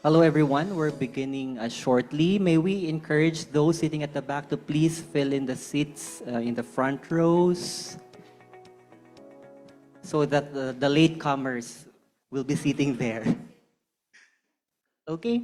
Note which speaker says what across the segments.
Speaker 1: Hello, everyone. We're beginning shortly. May we encourage those sitting at the back to please fill in the seats in the front rows so that the latecomers will be sitting there. Okay?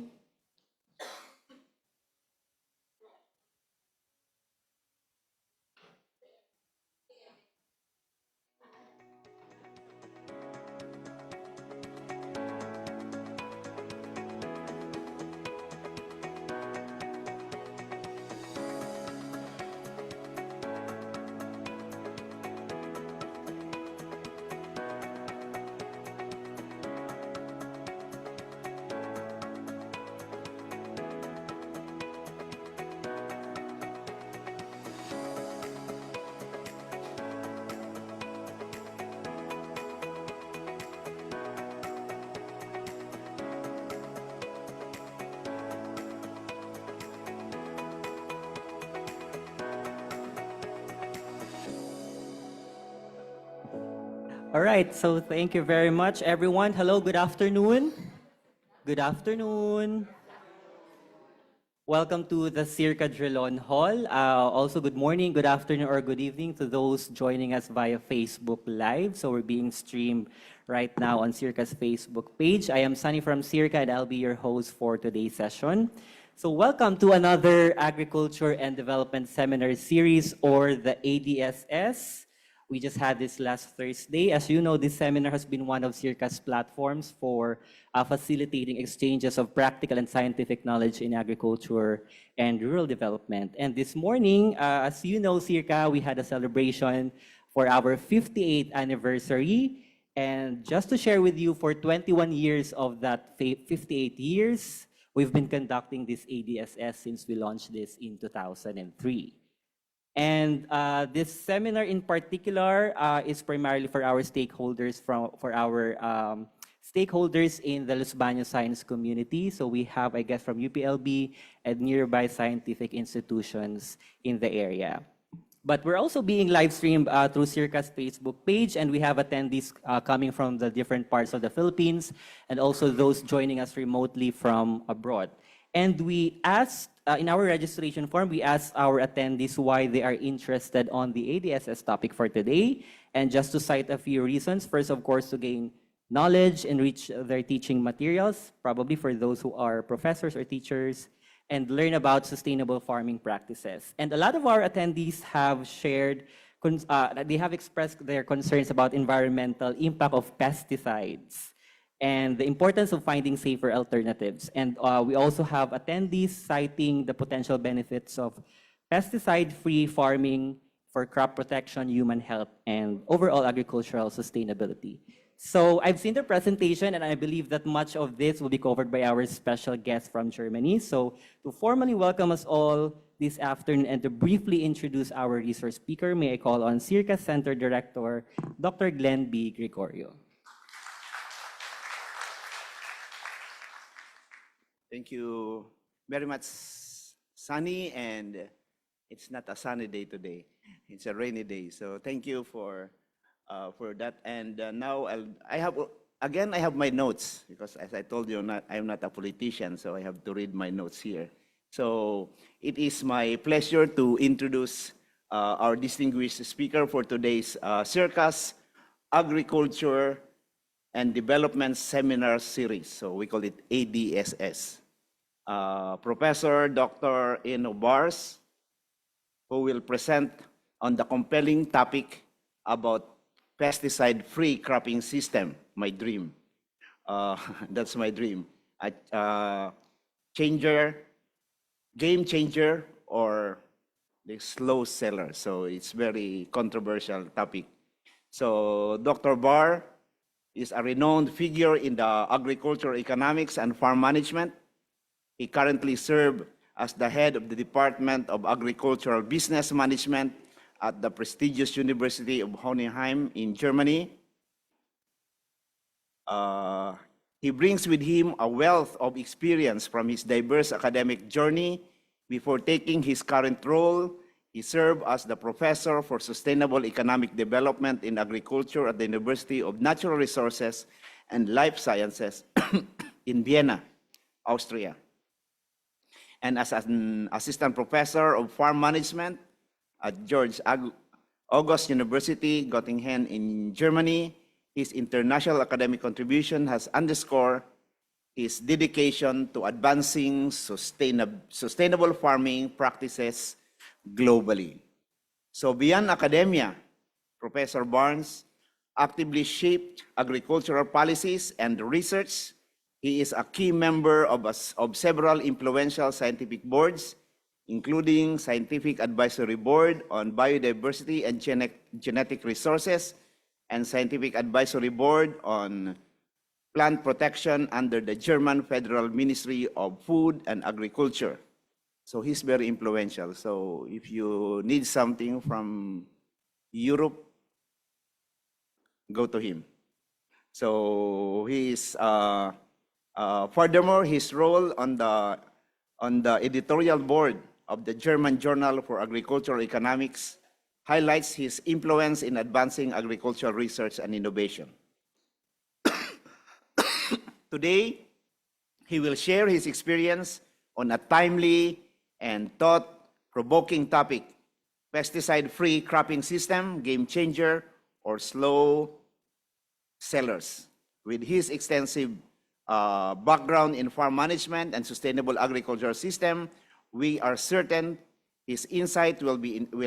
Speaker 1: All right, so thank you very much, everyone. Hello, good afternoon. Good afternoon. Welcome to the SEARCA Drilon Hall. Also, good morning, good afternoon, or good evening to those joining us via Facebook Live. So we're being streamed right now on SEARCA's Facebook page. I am Sunny from SEARCA, and I'll be your host for today's session. So welcome to another Agriculture and Development Seminar Series, or the ADSS. We just had this last Thursday. As you know, this seminar has been one of SEARCA's platforms for facilitating exchanges of practical and scientific knowledge in agriculture and rural development. And this morning, as you know, SEARCA, we had a celebration for our 58th anniversary. And just to share with you, for 21 years of that 58 years, we've been conducting this ADSS since we launched this in 2003. And this seminar in particular is primarily for our stakeholders stakeholders in the Los Baños science community. So we have, I guess, from UPLB and nearby scientific institutions in the area. But we're also being live streamed through SEARCA's Facebook page, and we have attendees coming from the different parts of the Philippines and also those joining us remotely from abroad. And we asked, in our registration form, we asked our attendees why they are interested on the ADSS topic for today. And just to cite a few reasons, first, of course, to gain knowledge, enrich their teaching materials, probably for those who are professors or teachers, and learn about sustainable farming practices. And a lot of our attendees have shared, they have expressed their concerns about environmental impact of pesticides and the importance of finding safer alternatives. And we also have attendees citing the potential benefits of pesticide-free farming for crop protection, human health, and overall agricultural sustainability. So I've seen the presentation, and I believe that much of this will be covered by our special guest from Germany. So to formally welcome us all this afternoon and to briefly introduce our resource speaker, may I call on SEARCA Center Director, Dr. Glenn B. Gregorio.
Speaker 2: Thank you very much, Sunny, and it's not a sunny day today. It's a rainy day, so thank you for that. And now I have my notes, because as I told you, I'm not a politician, so I have to read my notes here. So it is my pleasure to introduce our distinguished speaker for today's SEARCA's Agriculture and Development Seminar Series. So we call it ADSS. Professor Dr. Enno Bahrs, who will present on the compelling topic about pesticide-free cropping system, my dream. That's my dream. Game changer, or the slow seller. So it's very controversial topic. So Dr. Bahrs is a renowned figure in the agricultural economics and farm management. He currently serves as the head of the Department of Agricultural Business Management at the prestigious University of Hohenheim in Germany. He brings with him a wealth of experience from his diverse academic journey. Before taking his current role, he served as the Professor for Sustainable Economic Development in Agriculture at the University of Natural Resources and Life Sciences in Vienna, Austria. And as an assistant professor of farm management at George August University, Göttingen in Germany, his international academic contribution has underscored his dedication to advancing sustainable farming practices globally. So beyond academia, Professor Bahrs actively shaped agricultural policies and research. He is a key member of several influential scientific boards, including Scientific Advisory Board on Biodiversity and Genetic Resources and Scientific Advisory Board on Plant Protection under the German Federal Ministry of Food and Agriculture. So he's very influential. So if you need something from Europe, go to him. So he is, furthermore, his role on the editorial board of the German Journal for Agricultural Economics highlights his influence in advancing agricultural research and innovation. Today, he will share his experience on a timely and thought-provoking topic, pesticide-free cropping system, game changer, or slow sellers. With his extensive background in farm management and sustainable agricultural system, we are certain his insight will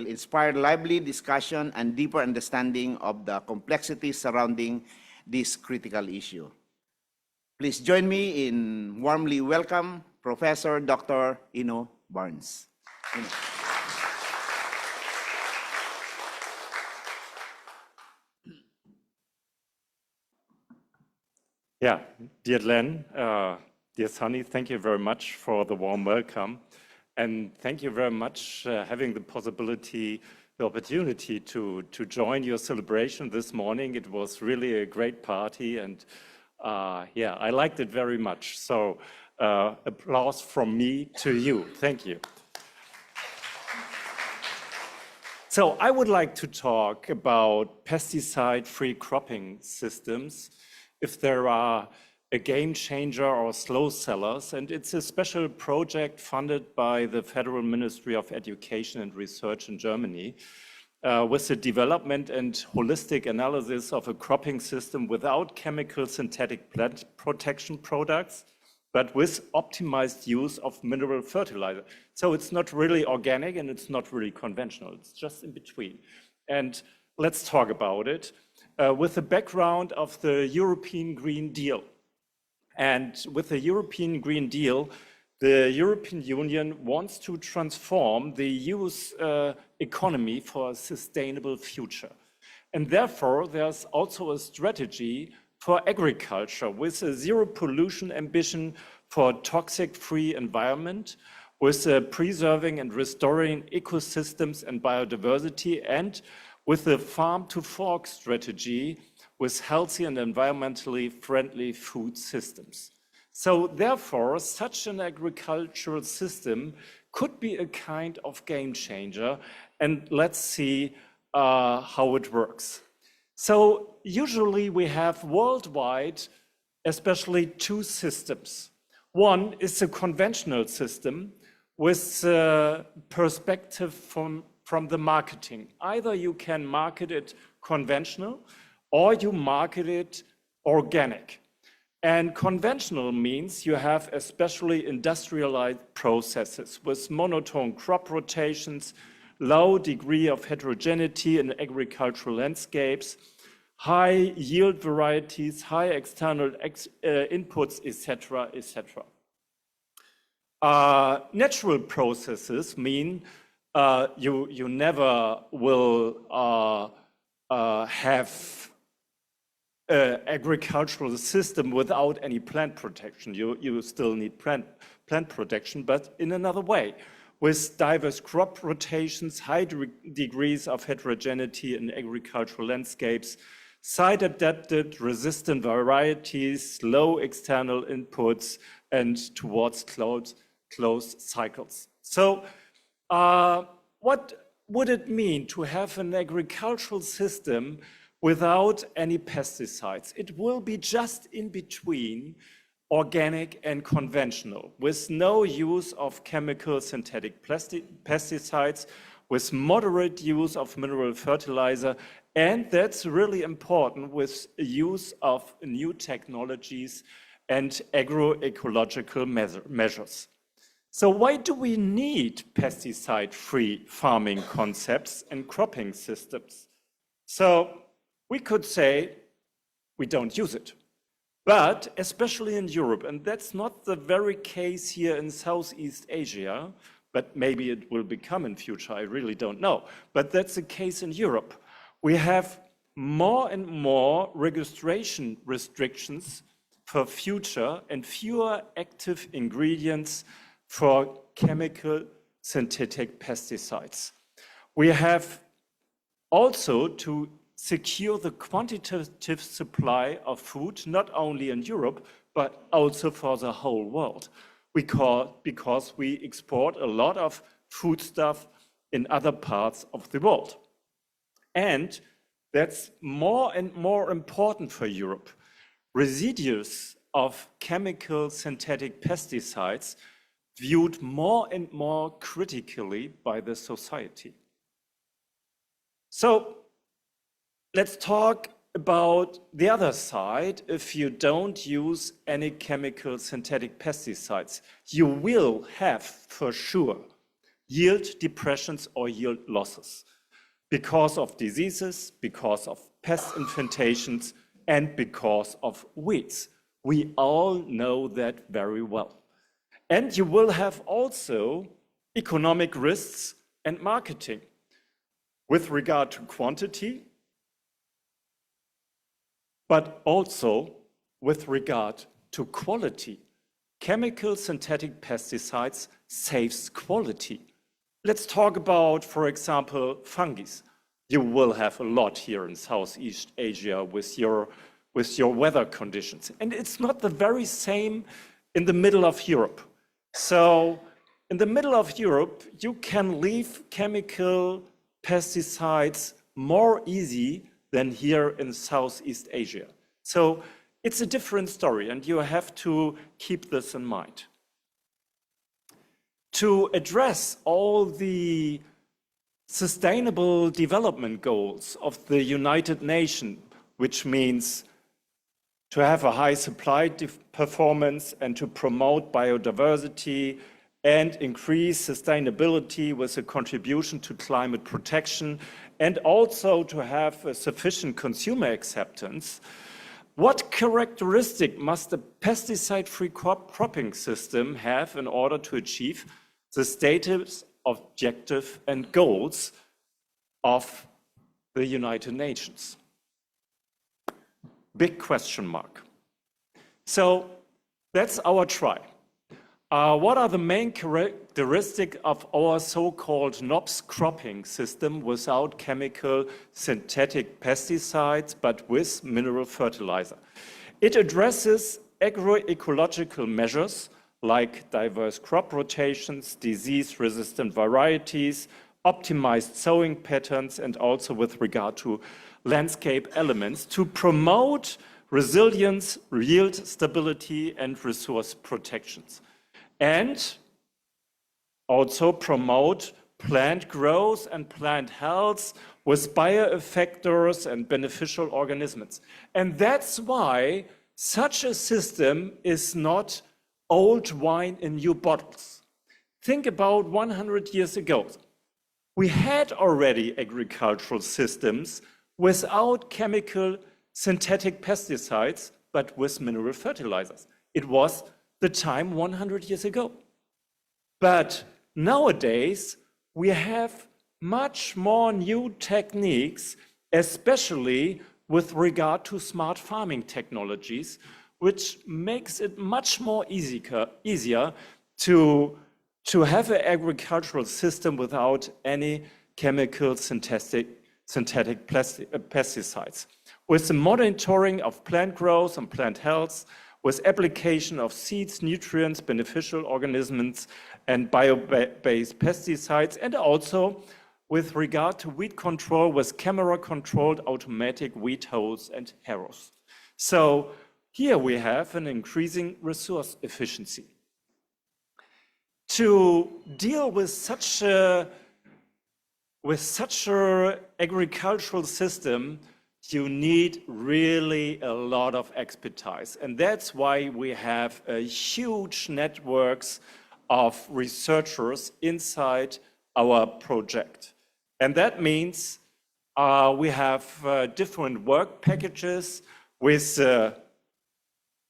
Speaker 2: inspire lively discussion and deeper understanding of the complexities surrounding this critical issue. Please join me in warmly welcome Professor Dr. Enno Bahrs.
Speaker 3: Yeah, dear Glenn, dear Sunny, thank you very much for the warm welcome. And thank you very much having the possibility, the opportunity to join your celebration this morning. It was really a great party and yeah, I liked it very much. So applause from me to you. Thank you. So I would like to talk about pesticide-free cropping systems, if there are a game changer or slow sellers, and it's a special project funded by the Federal Ministry of Education and Research in Germany with the development and holistic analysis of a cropping system without chemical synthetic plant protection products, but with optimized use of mineral fertilizer. So it's not really organic and it's not really conventional, it's just in between. And let's talk about it with the background of the European Green Deal. And with the European Green Deal, the European Union wants to transform the EU's economy for a sustainable future. And therefore, there's also a strategy for agriculture with a zero pollution ambition for a toxic-free environment, with preserving and restoring ecosystems and biodiversity, and with the farm-to-fork strategy with healthy and environmentally friendly food systems. So therefore, such an agricultural system could be a kind of game changer, and let's see how it works. So usually we have worldwide, especially two systems. One is a conventional system with perspective from the marketing. Either you can market it conventional or you market it organic. And conventional means you have especially industrialized processes with monotone crop rotations, low degree of heterogeneity in agricultural landscapes, high yield varieties, high external inputs, etc., etc. Natural processes mean you never will have an agricultural system without any plant protection. You still need plant protection, but in another way, with diverse crop rotations, high degrees of heterogeneity in agricultural landscapes, site-adapted resistant varieties, low external inputs, and towards closed cycles. So what would it mean to have an agricultural system without any pesticides? It will be just in between organic and conventional, with no use of chemical synthetic pesticides, with moderate use of mineral fertilizer, and that's really important, with use of new technologies and agroecological measures. So why do we need pesticide-free farming concepts and cropping systems? So we could say we don't use it. But especially in Europe, and that's not the very case here in Southeast Asia, but maybe it will become in future, I really don't know. But that's the case in Europe. We have more and more registration restrictions for future and fewer active ingredients for chemical synthetic pesticides. We have also to secure the quantitative supply of food, not only in Europe, but also for the whole world. Because we export a lot of foodstuff in other parts of the world. And that's more and more important for Europe. Residues of chemical synthetic pesticides viewed more and more critically by the society. So let's talk about the other side. If you don't use any chemical synthetic pesticides, you will have, for sure, yield depressions or yield losses because of diseases, because of pest infestations, and because of weeds. We all know that very well. And you will have also economic risks and marketing with regard to quantity, but also with regard to quality. Chemical synthetic pesticides saves quality. Let's talk about, for example, fungi. You will have a lot here in Southeast Asia with your weather conditions. And it's not the very same in the middle of Europe. So in the middle of Europe, you can leave chemical pesticides more easy than here in Southeast Asia. So it's a different story, and you have to keep this in mind. To address all the sustainable development goals of the United Nations, which means to have a high supply performance and to promote biodiversity and increase sustainability with a contribution to climate protection, and also to have a sufficient consumer acceptance, what characteristic must a pesticide-free cropping system have in order to achieve the status, objective, and goals of the United Nations? Big question mark. So that's our try. What are the main characteristics of our so-called NOPS cropping system without chemical synthetic pesticides, but with mineral fertilizer? It addresses agroecological measures like diverse crop rotations, disease-resistant varieties, optimized sowing patterns, and also with regard to landscape elements to promote resilience, yield stability, and resource protections. And also promote plant growth and plant health with bioeffectors and beneficial organisms. And that's why such a system is not old wine in new bottles. Think about 100 years ago. We had already agricultural systems without chemical synthetic pesticides, but with mineral fertilizers. It was the time 100 years ago. But nowadays, we have much more new techniques, especially with regard to smart farming technologies, which makes it much more easier to have an agricultural system without any chemical synthetic pesticides. With the monitoring of plant growth and plant health, with application of seeds, nutrients, beneficial organisms, and bio-based pesticides, and also with regard to weed control with camera-controlled automatic weed hoes and harrows. So Here we have an increasing resource efficiency. To deal with such a agricultural system, you need really a lot of expertise. And that's why we have a huge networks of researchers inside our project. And that means we have different work packages with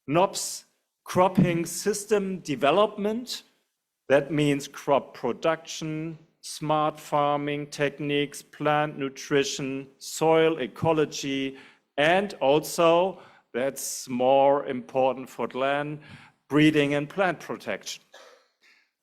Speaker 3: NOPS cropping system development. That means crop production, smart farming techniques, plant nutrition, soil ecology, and also, that's more important for land, breeding and plant protection.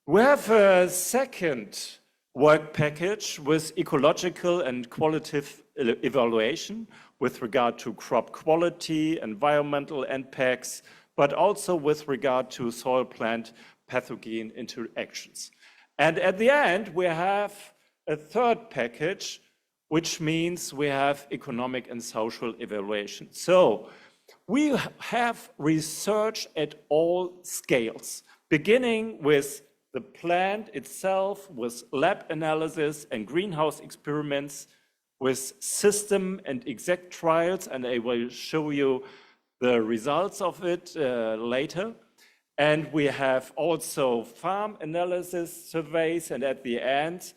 Speaker 3: We have a second work package with ecological and qualitative evaluation with regard to crop quality, environmental impacts, but also with regard to soil-plant pathogen interactions. And at the end, we have a third package, which means we have economic and social evaluation. So we have research at all scales, beginning with the plant itself, with lab analysis and greenhouse experiments, with system and exact trials, and I will show you the results of it later. And we have also farm analysis surveys, and at the end,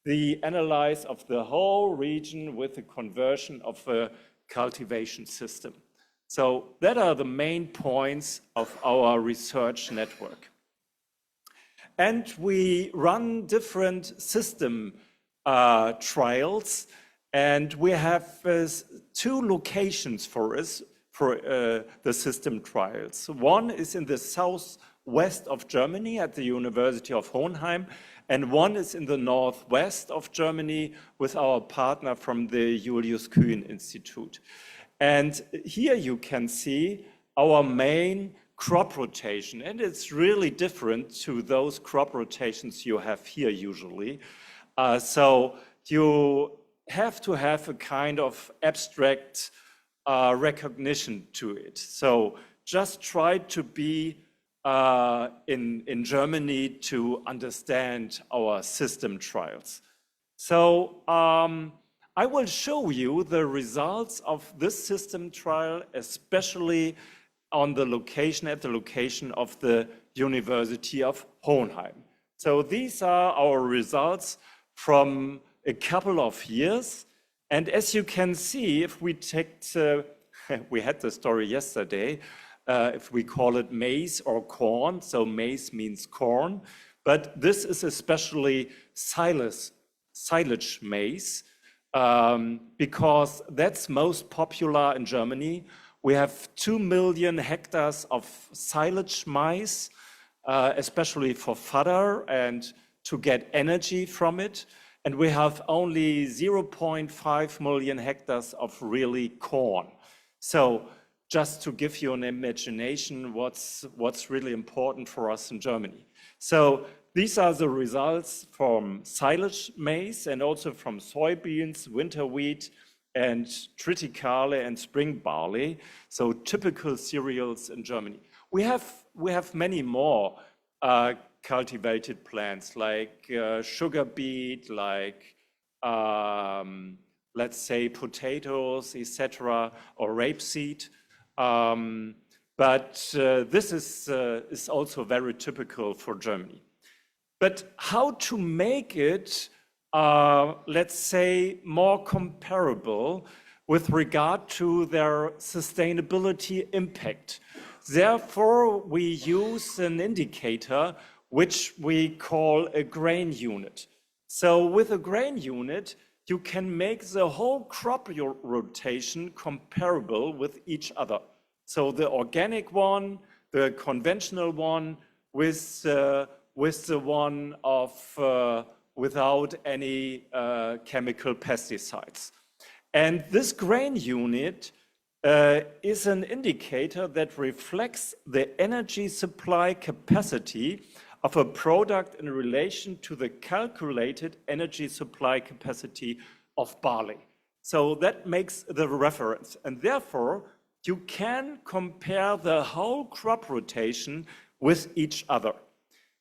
Speaker 3: the analysis of the whole region with the conversion of a cultivation system. So that are the main points of our research network. And we run different system trials, and we have two locations for us for the system trials. One is in the southwest of Germany at the University of Hohenheim, and one is in the northwest of Germany with our partner from the Julius Kühn Institute. And here you can see our main crop rotation, and it's really different to those crop rotations you have here usually. So you have to have a kind of abstract recognition to it. So just try to be in Germany to understand our system trials. So I will show you the results of this system trial, especially on the location, at the location of the University of Hohenheim. So these are our results from a couple of years. And as you can see, if we take, we had the story yesterday, if we call it maize or corn, so maize means corn, but this is especially silage maize, because that's most popular in Germany. We have 2 million hectares of silage maize, especially for fodder and to get energy from it. And we have only 0.5 million hectares of really corn. So just to give you an imagination what's really important for us in Germany. So these are the results from silage maize and also from soybeans, winter wheat, and triticale and spring barley, so typical cereals in Germany. We have many more cultivated plants like sugar beet, like let's say potatoes, etc., or rapeseed. But this is also very typical for Germany. But how to make it let's say, more comparable with regard to their sustainability impact. Therefore, we use an indicator which we call a grain unit. So with a grain unit, you can make the whole crop rotation comparable with each other. So the organic one, the conventional one, with the one of without any chemical pesticides. And this grain unit is an indicator that reflects the energy supply capacity of a product in relation to the calculated energy supply capacity of barley. So that makes the reference. And therefore, you can compare the whole crop rotation with each other,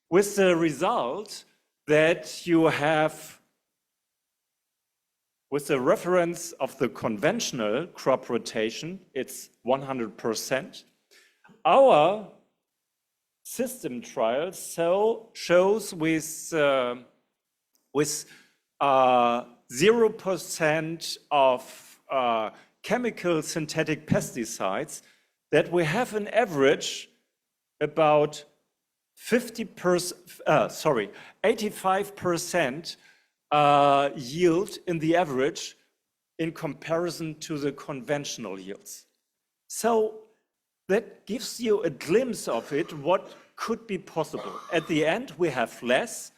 Speaker 3: with the result that you have, with the reference of the conventional crop rotation, it's 100%. Our system trial shows with 0% of chemical synthetic pesticides that we have an average about 85% yield in the average in comparison to the conventional yields. So that gives you a glimpse of it, what could be possible. At the end, we have less,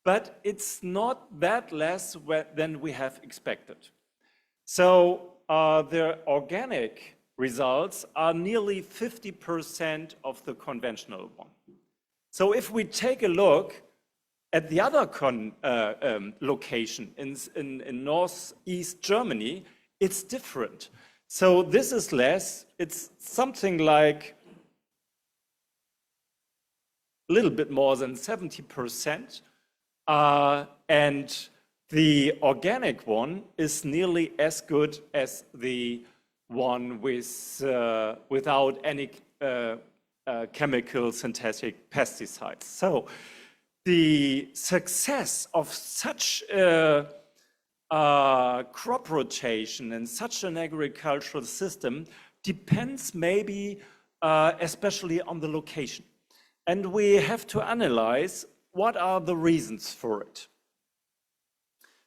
Speaker 3: but it's not that less than we have expected. So the organic results are nearly 50% of the conventional one. So if we take a look at the other location in northeast Germany, it's different. So this is less, it's something like a little bit more than 70%. And the organic one is nearly as good as the one without any chemical synthetic pesticides. So the success of such a crop rotation and such an agricultural system depends maybe especially on the location. And we have to analyze what are the reasons for it.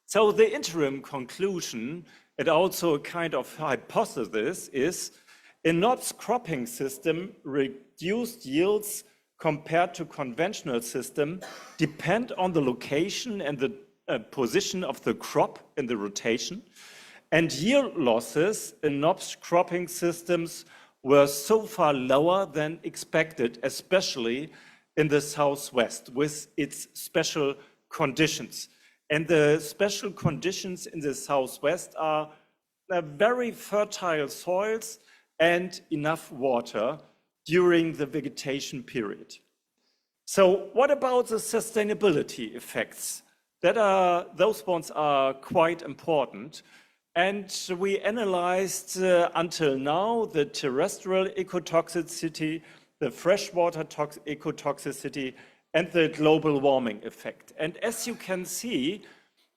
Speaker 3: So the interim conclusion, and also a kind of hypothesis, is in NOP's cropping system, reduced yields compared to conventional system depend on the location and the position of the crop in the rotation. And yield losses in NOP's cropping systems were so far lower than expected, especially in the Southwest with its special conditions. And the special conditions in the Southwest are very fertile soils and enough water during the vegetation period. So what about the sustainability effects? Those ones are quite important. And we analyzed until now the terrestrial ecotoxicity, the freshwater ecotoxicity, and the global warming effect. And as you can see,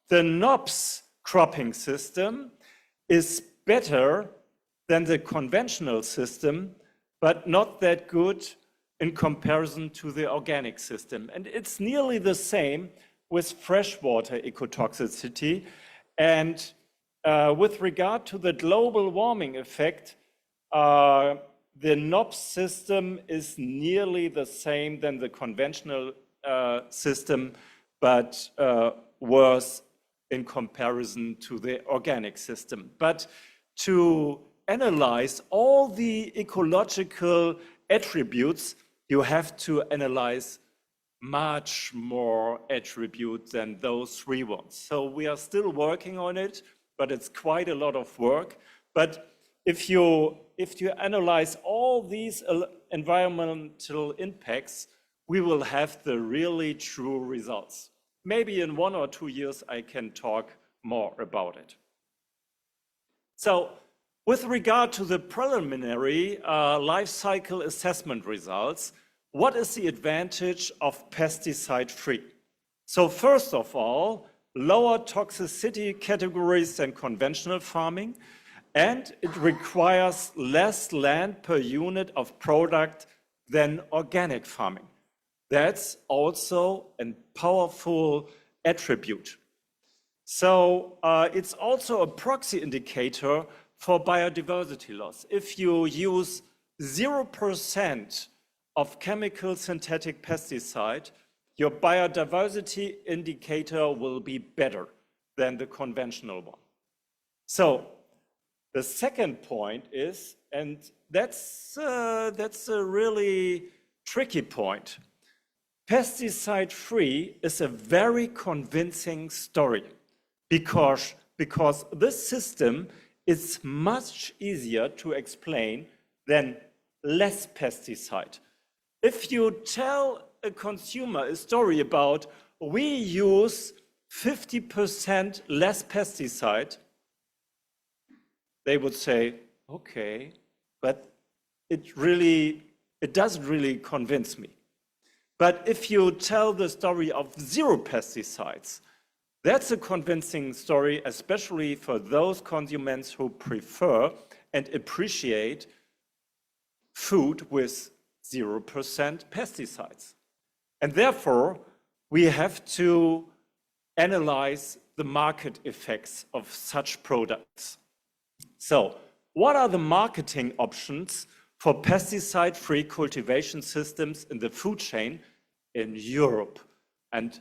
Speaker 3: the NOPS cropping system is better than the conventional system, but not that good in comparison to the organic system. And it's nearly the same with freshwater ecotoxicity. And with regard to the global warming effect, the NOPS system is nearly the same than the conventional system, but worse in comparison to the organic system. But to analyze all the ecological attributes, you have to analyze much more attributes than those three ones. So we are still working on it, but it's quite a lot of work. But if you analyze all these environmental impacts, we will have the really true results. Maybe in 1 or 2 years, I can talk more about it. So with regard to the preliminary life cycle assessment results, what is the advantage of pesticide-free? So first of all, lower toxicity categories than conventional farming, and it requires less land per unit of product than organic farming. That's also a powerful attribute. So it's also a proxy indicator for biodiversity loss. If you use 0% of chemical synthetic pesticide, your biodiversity indicator will be better than the conventional one. So the second point is, and that's a really tricky point, pesticide-free is a very convincing story because this system is much easier to explain then less pesticide. If you tell a consumer a story about we use 50% less pesticide, they would say, okay, but it doesn't really convince me. But if you tell the story of 0 pesticides, that's a convincing story, especially for those consumers who prefer and appreciate food with 0% pesticides. And therefore, we have to analyze the market effects of such products. So, what are the marketing options for pesticide-free cultivation systems in the food chain in Europe? And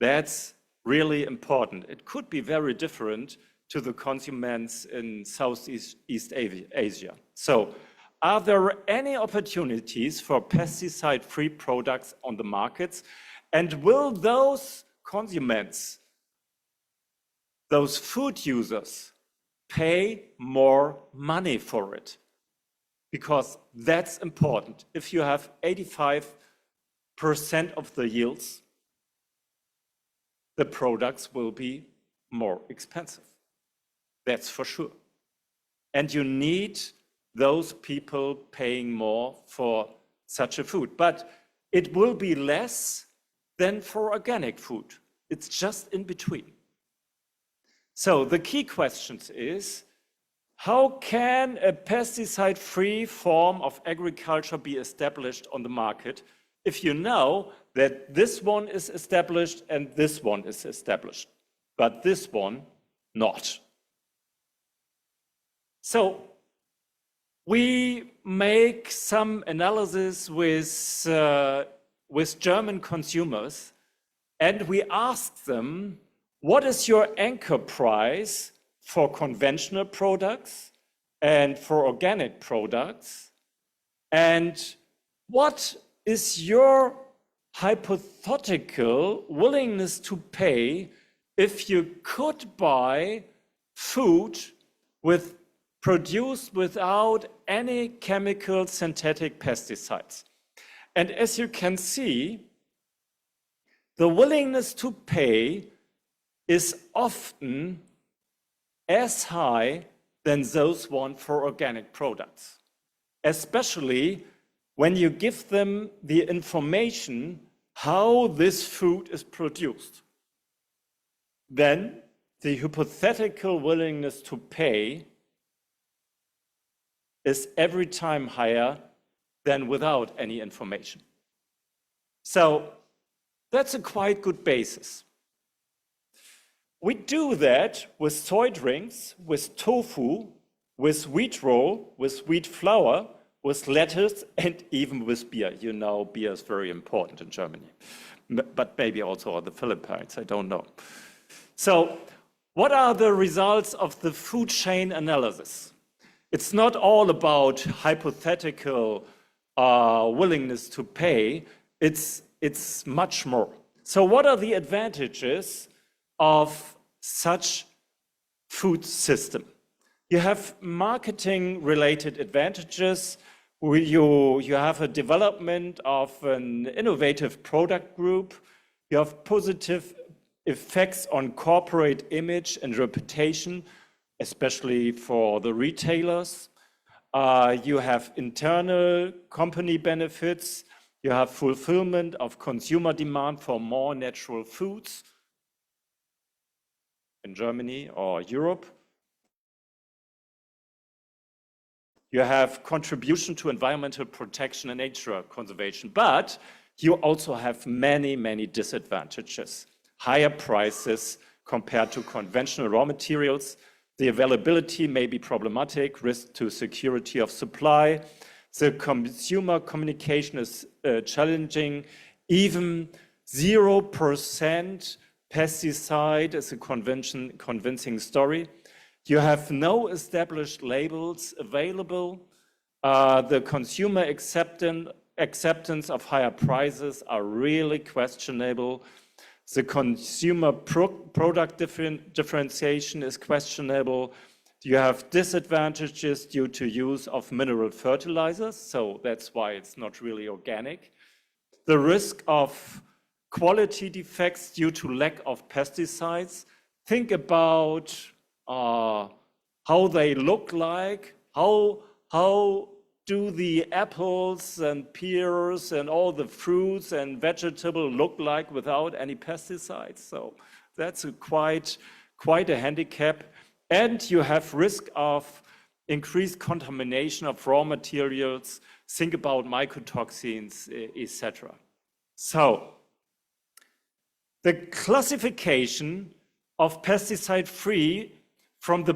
Speaker 3: that's really important. It could be very different to the consumers in Southeast Asia. So, are there any opportunities for pesticide-free products on the markets? And will those consumers, those food users, pay more money for it? Because that's important. If you have 85% of the yields, the products will be more expensive. That's for sure. And you need those people paying more for such a food. But it will be less than for organic food. It's just in between. So the key question is, how can a pesticide-free form of agriculture be established on the market if you know that this one is established and this one is established, but this one not? So we make some analysis with German consumers, and we ask them, what is your anchor price for conventional products and for organic products? And what is your hypothetical willingness to pay if you could buy food produced without any chemical synthetic pesticides? And as you can see, the willingness to pay is often as high than those one for organic products, especially when you give them the information how this food is produced. Then the hypothetical willingness to pay is every time higher than without any information. So that's a quite good basis. We do that with soy drinks, with tofu, with wheat roll, with wheat flour, with lettuce, and even with beer. You know, beer is very important in Germany, but maybe also on the Philippines, I don't know. So what are the results of the food chain analysis? It's not all about hypothetical willingness to pay, it's much more. So what are the advantages of such food system? You have marketing related advantages. You have a development of an innovative product group. You have positive effects on corporate image and reputation, especially for the retailers. You have internal company benefits. You have fulfillment of consumer demand for more natural foods in Germany or Europe. You have contribution to environmental protection and nature conservation, but you also have many, many disadvantages. Higher prices compared to conventional raw materials. The availability may be problematic, risk to security of supply. The consumer communication is challenging. Even 0% pesticide is a convincing story. You have no established labels available. The consumer acceptance of higher prices are really questionable. The consumer product differentiation is questionable. You have disadvantages due to use of mineral fertilizers, so that's why it's not really organic. The risk of quality defects due to lack of pesticides. Think about how they look like, how do the apples and pears and all the fruits and vegetables look like without any pesticides. So that's quite a handicap. And you have risk of increased contamination of raw materials. Think about mycotoxins, etc. So the classification of pesticide-free from the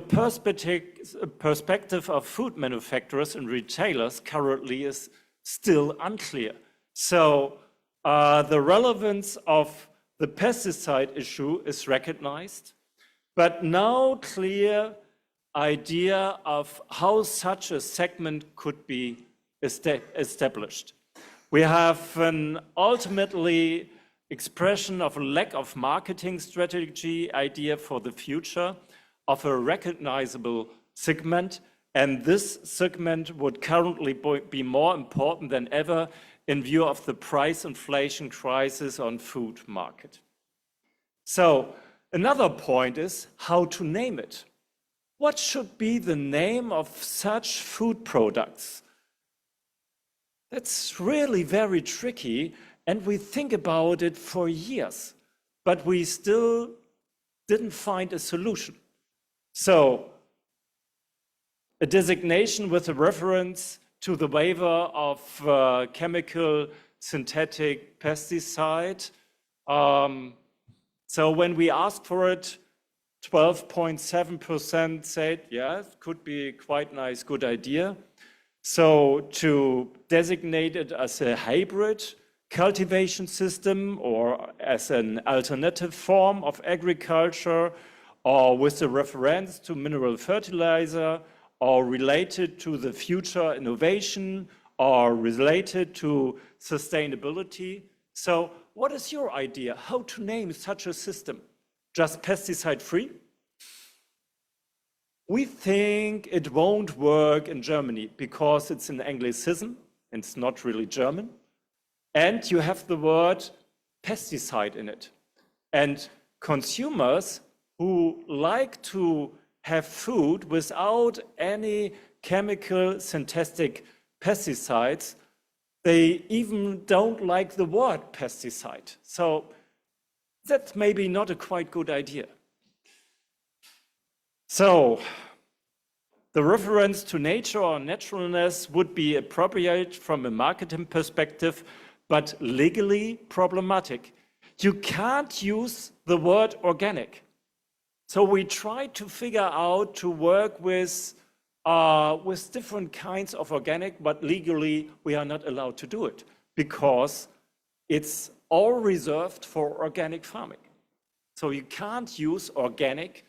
Speaker 3: perspective of food manufacturers and retailers currently is still unclear. So the relevance of the pesticide issue is recognized, but no clear idea of how such a segment could be established. We have an ultimately expression of a lack of marketing strategy idea for the future of a recognizable segment, and this segment would currently be more important than ever in view of the price inflation crisis on food market. So another point is how to name it. What should be the name of such food products? That's really very tricky, and we think about it for years, but we still didn't find a solution. So a designation with a reference to the waiver of chemical synthetic pesticide. So when we asked for it, 12.7% said, yeah, it could be quite nice, good idea. So to designate it as a hybrid cultivation system or as an alternative form of agriculture, or with a reference to mineral fertilizer, or related to the future innovation, or related to sustainability. So what is your idea how to name such a system? Just pesticide-free? We think it won't work in Germany because it's an Anglicism, and it's not really German. And you have the word pesticide in it. And consumers who like to have food without any chemical synthetic pesticides, they even don't like the word pesticide. So that's maybe not a quite good idea. So the reference to nature or naturalness would be appropriate from a marketing perspective, but legally problematic. You can't use the word organic. So we try to figure out to work with different kinds of organic, but legally we are not allowed to do it because it's all reserved for organic farming. So you can't use organic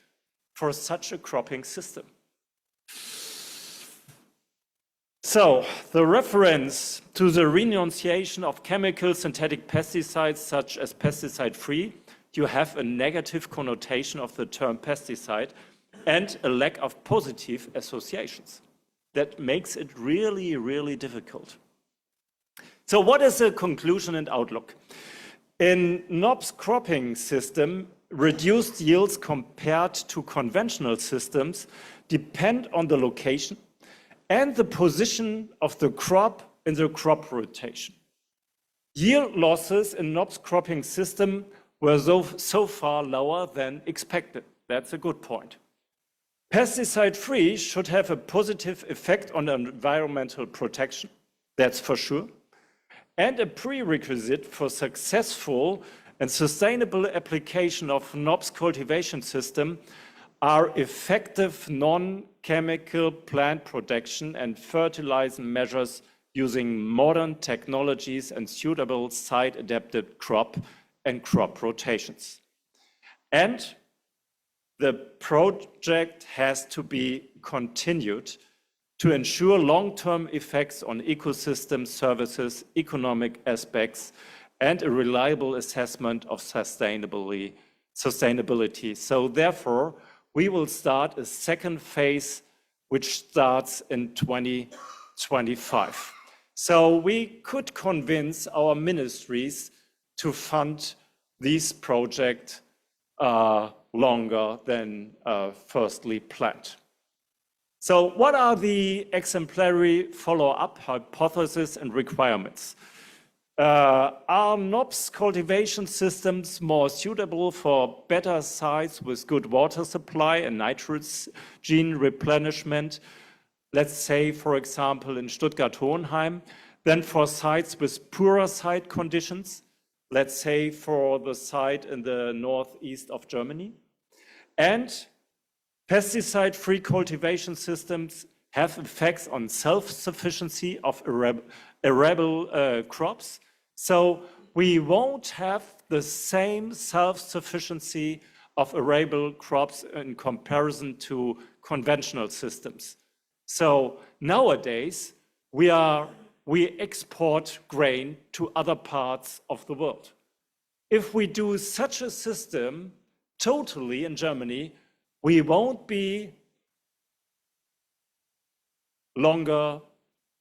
Speaker 3: for such a cropping system. So the reference to the renunciation of chemical synthetic pesticides such as pesticide-free, you have a negative connotation of the term pesticide and a lack of positive associations. That makes it really, really difficult. So what is the conclusion and outlook? In NOP's cropping system, reduced yields compared to conventional systems depend on the location and the position of the crop in the crop rotation. Yield losses in NOP's cropping system were so far lower than expected. That's a good point. Pesticide-free should have a positive effect on environmental protection, that's for sure. And a prerequisite for successful and sustainable application of NOP's cultivation system are effective non-chemical plant protection and fertilizer measures using modern technologies and suitable site-adapted crop and crop rotations. And the project has to be continued to ensure long-term effects on ecosystem services, economic aspects, and a reliable assessment of sustainability. So therefore, we will start a second phase, which starts in 2025. So we could convince our ministries to fund these projects longer than firstly planned. So what are the exemplary follow-up hypotheses and requirements? Are NOPS cultivation systems more suitable for better sites with good water supply and nitrogen replenishment, let's say, for example, in Stuttgart-Hohenheim, than for sites with poorer site conditions, let's say for the site in the northeast of Germany? And pesticide-free cultivation systems have effects on self-sufficiency of arable crops. So we won't have the same self-sufficiency of arable crops in comparison to conventional systems. So nowadays, we export grain to other parts of the world. If we do such a system totally in Germany, we won't be longer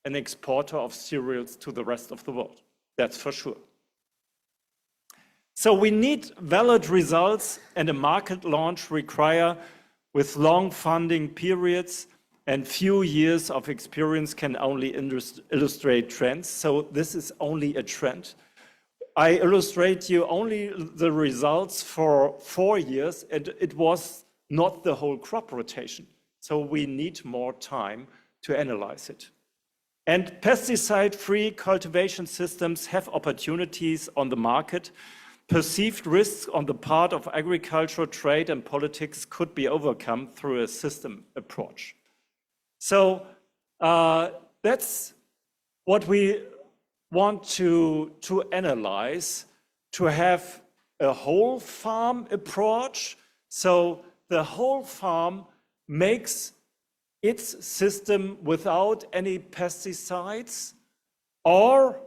Speaker 3: an exporter of cereals to the rest of the world. That's for sure. So we need valid results, and a market launch require with long funding periods and few years of experience can only illustrate trends. So this is only a trend. I illustrate you only the results for 4 years, and it was not the whole crop rotation. So we need more time to analyze it. And pesticide-free cultivation systems have opportunities on the market. Perceived risks on the part of agriculture, trade, and politics could be overcome through a system approach. So that's what we want to analyze, to have a whole farm approach. So the whole farm makes its system without any pesticides, or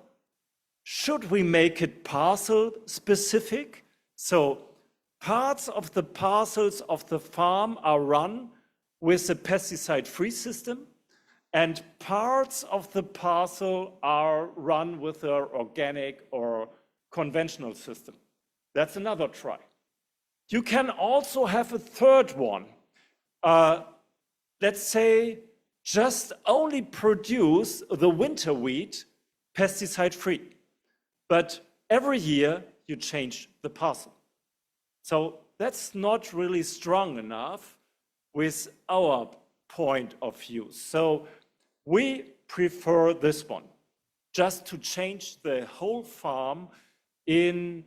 Speaker 3: should we make it parcel specific? So parts of the parcels of the farm are run with a pesticide-free system, and parts of the parcel are run with an organic or conventional system. That's another try. You can also have a third one. Let's say just only produce the winter wheat pesticide-free, but every year you change the parcel. So that's not really strong enough with our point of view. So we prefer this one, just to change the whole farm in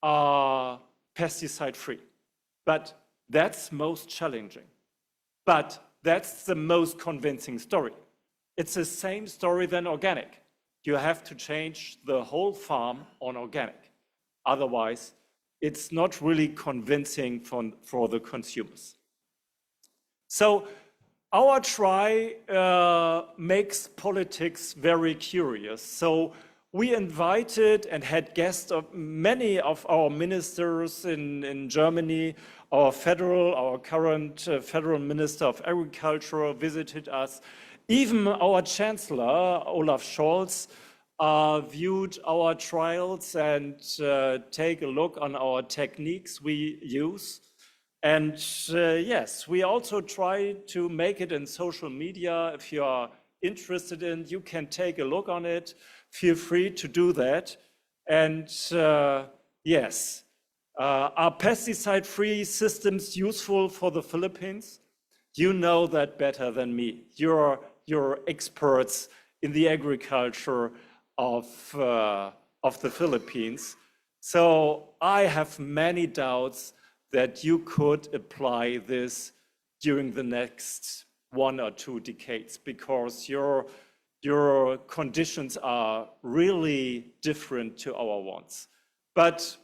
Speaker 3: pesticide-free. But that's most challenging. But that's the most convincing story. It's the same story than organic. You have to change the whole farm on organic. Otherwise, it's not really convincing for the consumers. So our try makes politics very curious. So we invited and had guests of many of our ministers in Germany. Our current federal minister of agriculture visited us. Even our chancellor, Olaf Scholz, viewed our trials and take a look on our techniques we use. And yes, we also try to make it in social media. If you are interested in, you can take a look on it. Feel free to do that. And yes, are pesticide-free systems useful for the Philippines? You know that better than me. You're experts in the agriculture of the Philippines. So I have many doubts that you could apply this during the next 1 or 2 decades, because your conditions are really different to our ones. But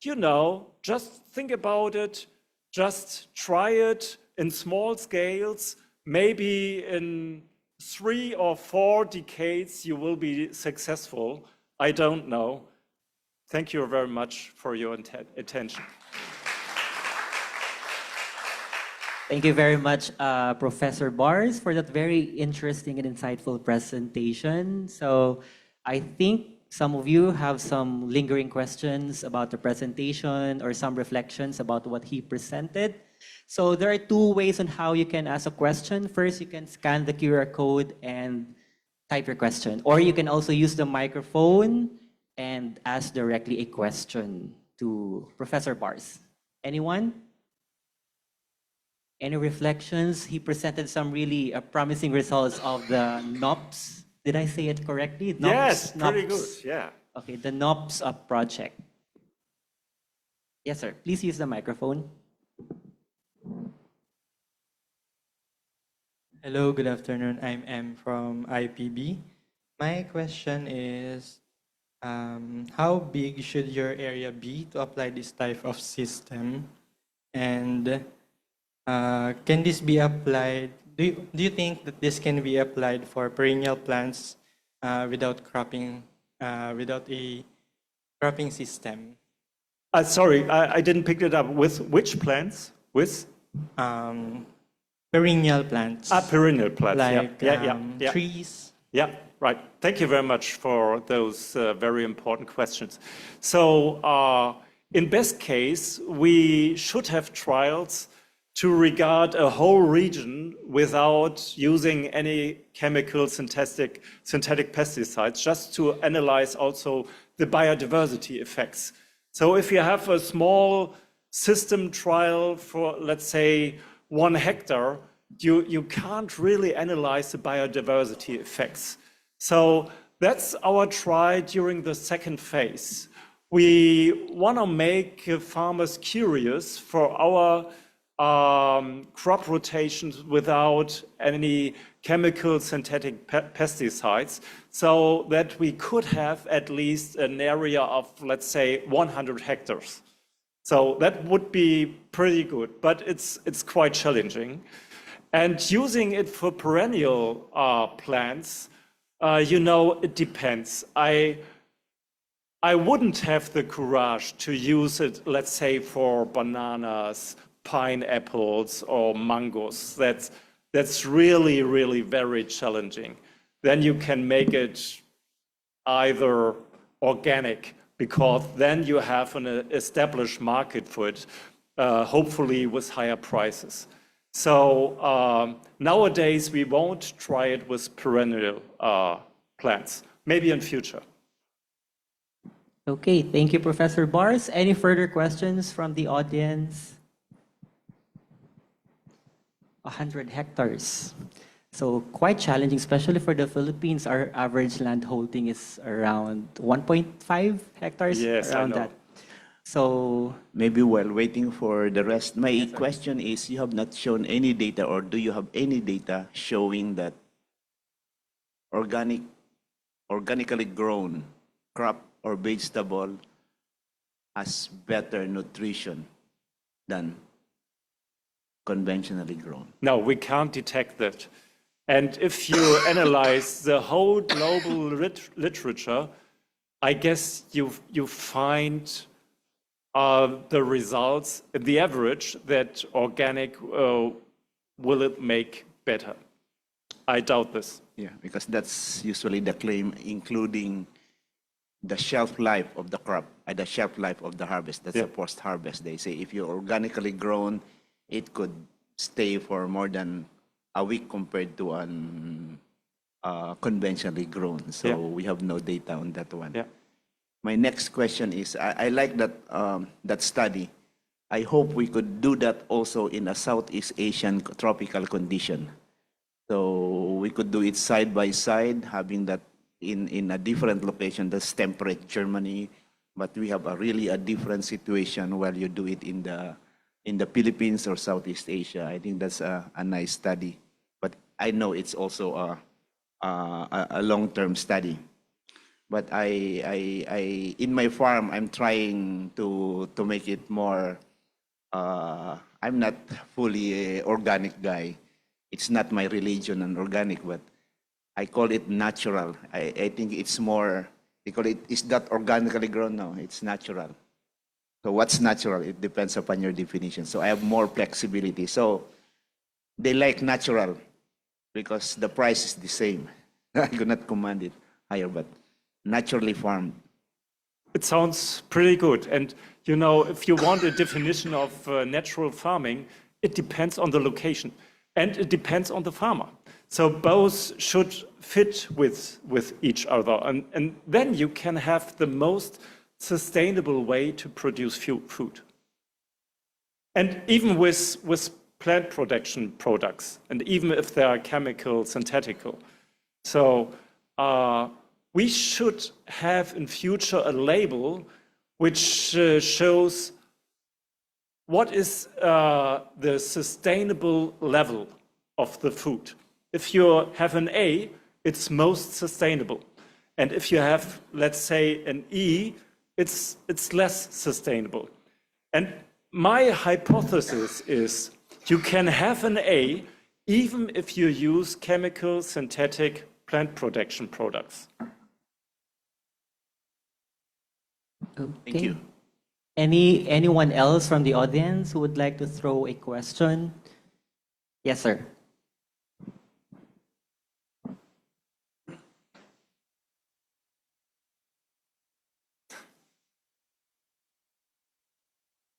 Speaker 3: you know, just think about it, just try it in small scales. Maybe in 3 or 4 decades you will be successful. I don't know. Thank you very much for your attention.
Speaker 1: Thank you very much, Professor Bahrs, for that very interesting and insightful presentation. So I think some of you have some lingering questions about the presentation or some reflections about what he presented. So there are two ways on how you can ask a question. First, you can scan the QR code and type your question, or you can also use the microphone and ask directly a question to Professor Bahrs. Anyone? Any reflections? He presented some really promising results of the NOPS. Did I say it correctly? NOPS,
Speaker 3: Yes, pretty good,
Speaker 1: NOPS.
Speaker 3: yeah.
Speaker 1: Okay, the NOPS project. Yes, sir. Please use the microphone.
Speaker 4: Hello, good afternoon. I'm M from IPB. My question is, how big should your area be to apply this type of system? And can this be applied? Do you think that this can be applied for perennial plants without cropping, without a cropping system?
Speaker 3: Sorry, I didn't pick it up. With which plants? With?
Speaker 4: Perennial plants.
Speaker 3: Perennial plants,
Speaker 4: like
Speaker 3: yeah.
Speaker 4: trees.
Speaker 3: Yeah, right. Thank you very much for those very important questions. So in best case, we should have trials to regard a whole region without using any chemical synthetic pesticides, just to analyze also the biodiversity effects. So if you have a small system trial for, let's say, 1 hectare, you can't really analyze the biodiversity effects. So that's our try during the second phase. We want to make farmers curious for our crop rotations without any chemical synthetic pesticides, so that we could have at least an area of, let's say, 100 hectares. So that would be pretty good, but it's quite challenging. And using it for perennial plants, it depends. I wouldn't have the courage to use it, let's say, for bananas, pineapples, or mangoes. That's really, really very challenging. Then you can make it either organic, because then you have an established market for it, hopefully with higher prices. So nowadays we won't try it with perennial plants, maybe in future.
Speaker 1: Okay, thank you, Professor Bahrs. Any further questions from the audience? 100 hectares. So quite challenging, especially for the Philippines. Our average land holding is around 1.5 hectares,
Speaker 3: yes,
Speaker 1: around that. So
Speaker 2: maybe while waiting for the rest, my question is, you have not shown any data, or do you have any data showing that organically grown crop or vegetable has better nutrition than conventionally grown?
Speaker 3: No, we can't detect that. And if you analyze the whole global literature, I guess you find the results, the average, that organic will it make better. I doubt this.
Speaker 2: Yeah, because that's usually the claim, including the shelf life of the crop, the shelf life of the harvest. That's the post-harvest. They say if you're organically grown, it could stay for more than a week compared to an conventionally grown. So we have no data on that one.
Speaker 3: Yeah.
Speaker 2: My next question is, I like that study. I hope we could do that also in a Southeast Asian tropical condition. So we could do it side by side, having that in a different location. That's temperate Germany, but we have a different situation while you do it in the Philippines or Southeast Asia. I think that's a nice study, but I know it's also a long-term study. But in my farm, I'm trying to make it more. I'm not fully organic guy. It's not my religion and organic, but I call it natural. I think it's more. They call it, is that organically grown? No, it's natural. So what's natural? It depends upon your definition. So I have more flexibility. So they like natural because the price is the same. I could not command it higher, but naturally farmed.
Speaker 3: It sounds pretty good. And you know, if you want a definition of natural farming, it depends on the location and it depends on the farmer. So both should fit with each other. And then you can have the most sustainable way to produce food. And even with plant protection products, and even if they are chemical, synthetical. So we should have in future a label which shows what is the sustainable level of the food. If you have an A, it's most sustainable. And if you have, let's say, an E, it's less sustainable. And my hypothesis is you can have an A even if you use chemical, synthetic plant protection products.
Speaker 1: Okay.
Speaker 2: Thank you.
Speaker 1: Anyone else from the audience who would like to throw a question? Yes, sir.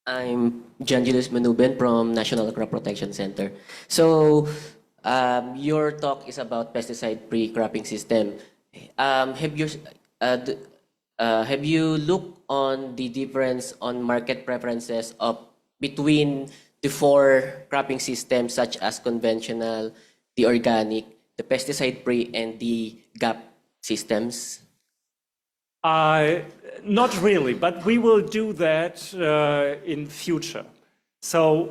Speaker 5: I'm John Julius Manuben from National Crop Protection Center. So, your talk is about pesticide-free cropping system. Have you looked on the difference on market preferences of between the four cropping systems, such as conventional, the organic, the pesticide-free, and the GAP systems?
Speaker 3: Not really, but we will do that in future. So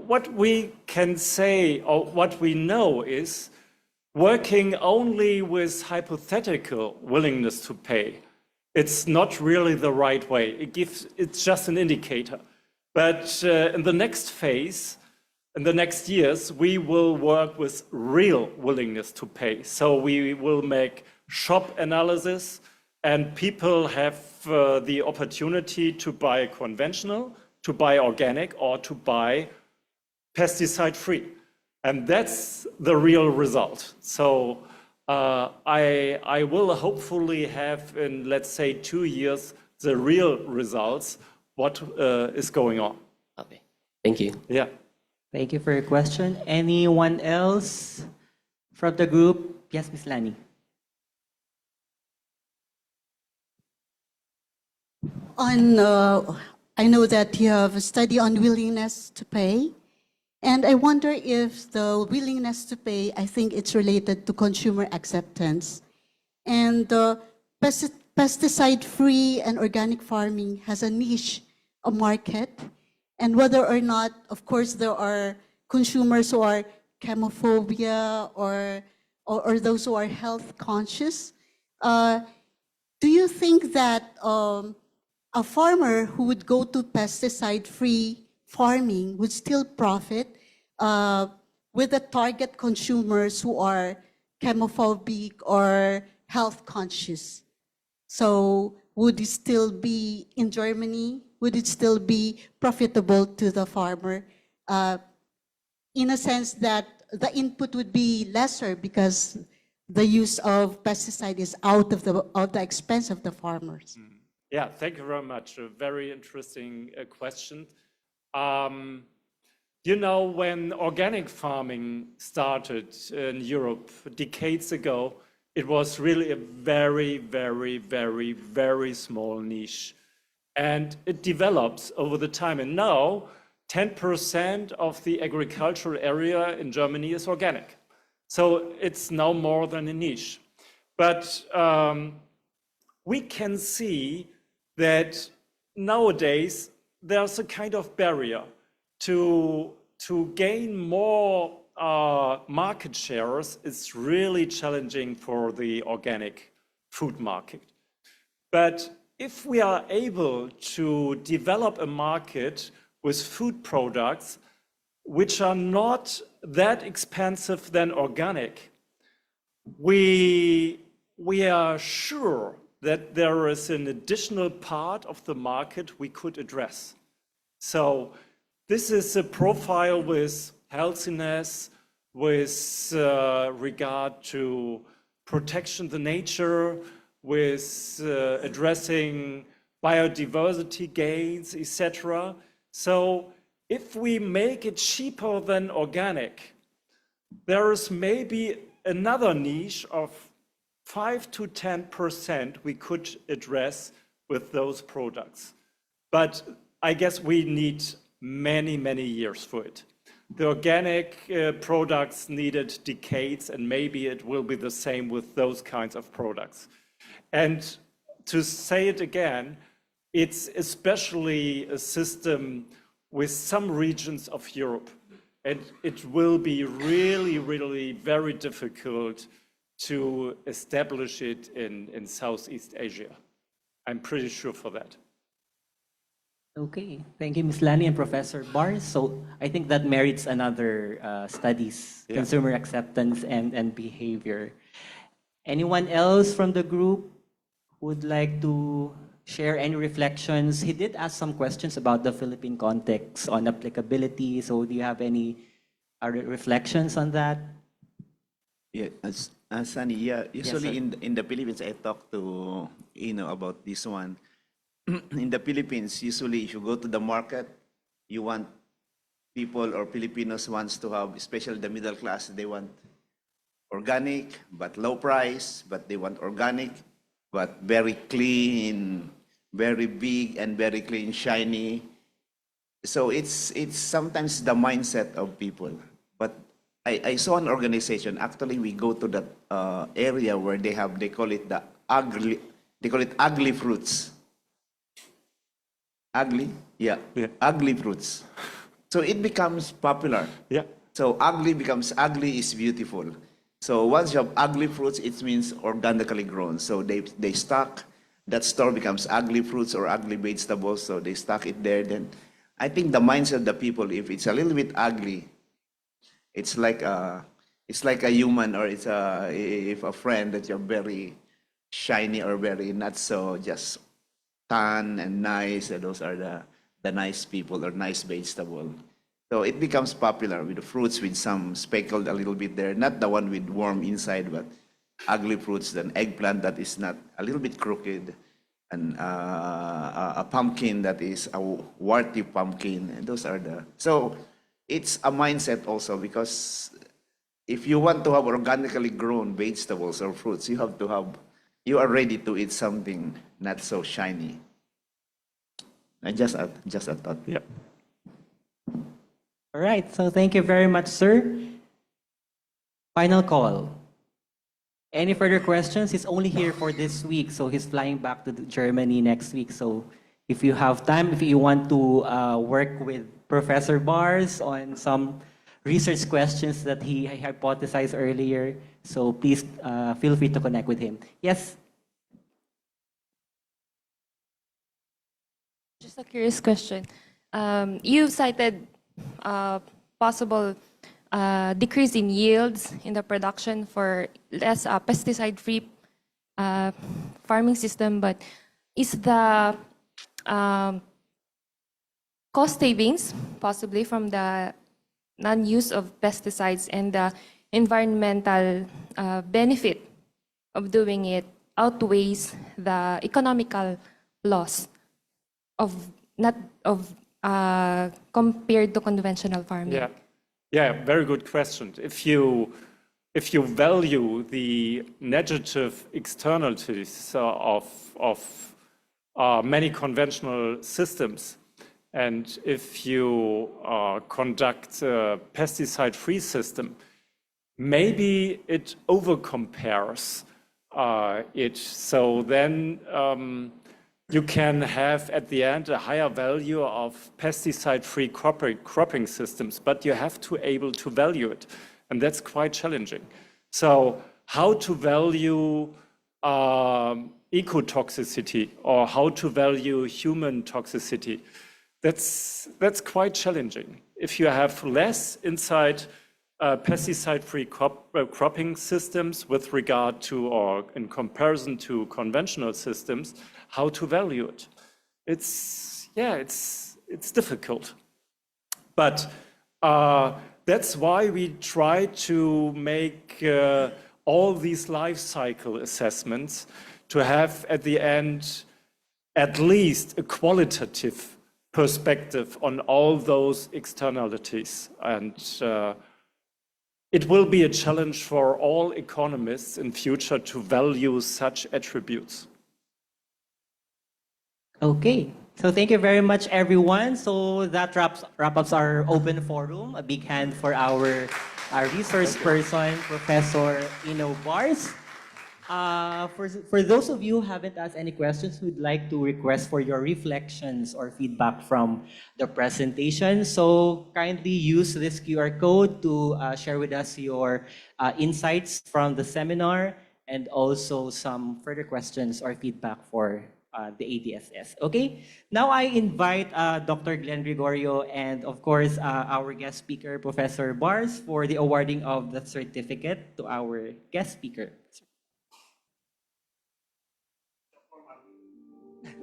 Speaker 3: what we can say, or what we know, is working only with hypothetical willingness to pay. It's not really the right way. It's just an indicator. But in the next phase, in the next years, we will work with real willingness to pay. So we will make shop analysis, and people have the opportunity to buy conventional, to buy organic, or to buy pesticide-free. And that's the real result. So I will hopefully have in, let's say, 2 years, the real results, what is going on.
Speaker 5: Okay, thank you.
Speaker 3: Yeah.
Speaker 1: Thank you for your question. Anyone else from the group? Yes, Ms. Lani.
Speaker 6: I know that you have a study on willingness to pay, and I wonder if the willingness to pay, I think it's related to consumer acceptance. And pesticide-free and organic farming has a niche, a market, and whether or not, of course, there are consumers who are chemophobia or those who are health conscious. Do you think that a farmer who would go to pesticide-free farming would still profit with the target consumers who are chemophobic or health conscious? So would it still be in Germany? Would it still be profitable to the farmer in a sense that the input would be lesser because the use of pesticide is out of the expense of the farmers?
Speaker 3: Yeah, thank you very much. A very interesting question. You know, when organic farming started in Europe decades ago, it was really a very, very, very, very small niche. And it develops over the time. And now 10% of the agricultural area in Germany is organic. So it's now more than a niche. But we can see that nowadays there's a kind of barrier to gain more market shares. It's really challenging for the organic food market. But if we are able to develop a market with food products which are not that expensive than organic, we are sure that there is an additional part of the market we could address. So this is a profile with healthiness, with regard to protection of the nature, with addressing biodiversity gains, etc. So if we make it cheaper than organic, there is maybe another niche of 5 to 10% we could address with those products. But I guess we need many, many years for it. The organic products needed decades, and maybe it will be the same with those kinds of products. And to say it again, it's especially a system with some regions of Europe. And it will be really, really very difficult to establish it in Southeast Asia. I'm pretty sure for that.
Speaker 1: Okay, thank you, Ms. Lani and Professor Bahrs. So I think that merits another studies,
Speaker 3: Yeah.
Speaker 1: consumer acceptance and behavior. Anyone else from the group would like to share any reflections? He did ask some questions about the Philippine context on applicability. So do you have any reflections on that?
Speaker 2: Yeah, Sunny, yeah, usually
Speaker 1: sir.
Speaker 2: in the Philippines, I talked to Enno about this one. In the Philippines, usually if you go to the market, you want people or Filipinos wants to have, especially the middle class, they want organic, but low price, but they want organic, but very clean, very big and very clean, shiny. So it's sometimes the mindset of people. But I saw an organization, actually we go to that area where they call it ugly fruits. Ugly? Yeah.
Speaker 3: Yeah.
Speaker 2: Ugly fruits. So it becomes popular.
Speaker 3: Yeah.
Speaker 2: So ugly becomes ugly is beautiful. So once you have ugly fruits, it means organically grown. So they stock, that store becomes ugly fruits or ugly vegetables, so they stock it there. Then I think the mindset of the people, if it's a little bit ugly, it's like a human, or if a friend that you're very shiny or very not so just tan and nice, and those are the nice people or nice vegetable. So it becomes popular with the fruits with some speckled a little bit there, not the one with worm inside, but ugly fruits, then eggplant that is not a little bit crooked, and a pumpkin that is a warty pumpkin, and those are so it's a mindset also, because if you want to have organically grown vegetables or fruits, you are ready to eat something not so shiny. And just a thought.
Speaker 3: Yeah.
Speaker 1: All right, so thank you very much, sir. Final call. Any further questions? He's only here for this week, so he's flying back to Germany next week. So if you have time, if you want to work with Professor Bahrs on some research questions that he hypothesized earlier, so please feel free to connect with him. Yes?
Speaker 7: Just a curious question. You cited possible decrease in yields in the production for less pesticide-free farming system, but is the cost savings possibly from the non-use of pesticides and the environmental benefit of doing it outweighs the economical loss of compared to conventional farming?
Speaker 3: Yeah, yeah, very good question. If you value the negative externalities of many conventional systems, and if you conduct a pesticide-free system, maybe it overcompares it. So then you can have at the end a higher value of pesticide-free cropping systems, but you have to able to value it, and that's quite challenging. So how to value ecotoxicity or how to value human toxicity, that's quite challenging. If you have less inside pesticide-free cropping systems with regard to or in comparison to conventional systems, how to value it. It's difficult. But That's why we try to make all these life cycle assessments to have at the end at least a qualitative perspective on all those externalities. And it will be a challenge for all economists in future to value such attributes.
Speaker 1: Okay, so thank you very much, everyone. So that wraps up our open forum. A big hand for our resource person, Professor Enno Bahrs. For those of you who haven't asked any questions, who'd like to request for your reflections or feedback from the presentation, so kindly use this QR code to share with us your insights from the seminar and also some further questions or feedback for the ADSS. Okay, now I invite Dr. Glenn Gregorio and of course our guest speaker, Professor Bahrs, for the awarding of the certificate to our guest speaker.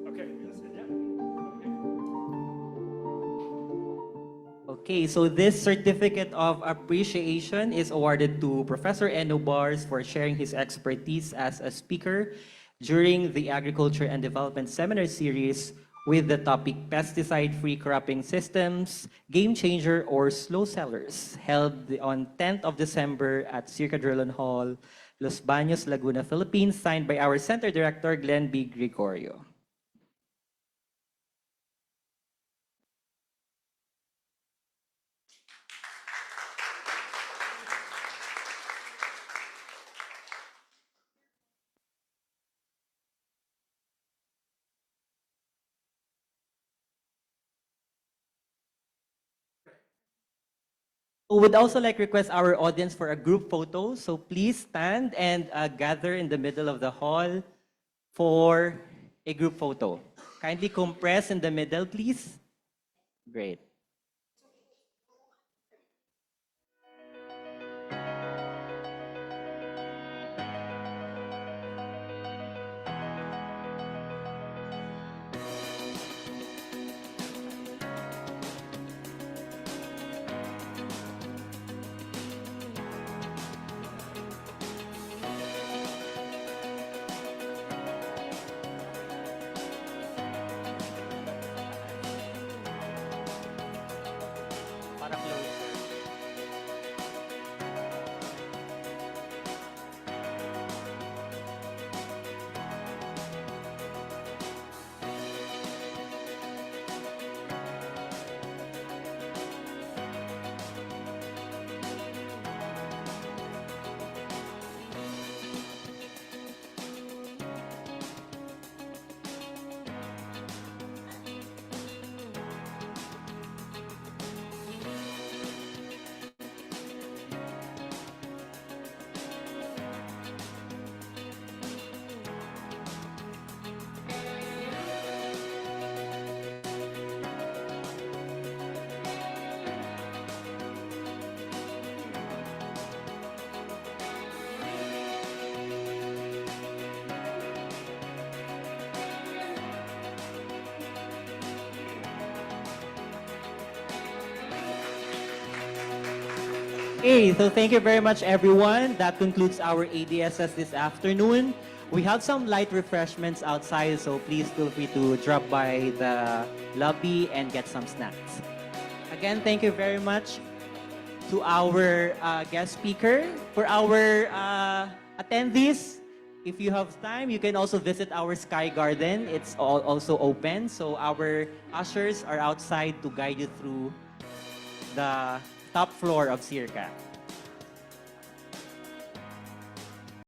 Speaker 3: Okay.
Speaker 1: Okay, so this certificate of appreciation is awarded to Professor Enno Bahrs for sharing his expertise as a speaker during the Agriculture and Development Seminar Series with the topic Pesticide-Free Cropping Systems, Game Changer or Slow Sellers, held on 10th of December at SEARCA Drilon Hall, Los Baños, Laguna, Philippines, signed by our Center Director, Glenn B. Gregorio. We would also like to request our audience for a group photo. So please stand and gather in the middle of the hall for a group photo. Kindly compress in the middle, please. Great. Para close. Okay, so thank you very much, everyone. That concludes our ADSS this afternoon. We have some light refreshments outside, so please feel free to drop by the lobby and get some snacks. Again, thank you very much to our guest speaker. For our attendees, if you have time, you can also visit our Sky Garden. It's also open, so our ushers are outside to guide you through the top floor of SEARCA.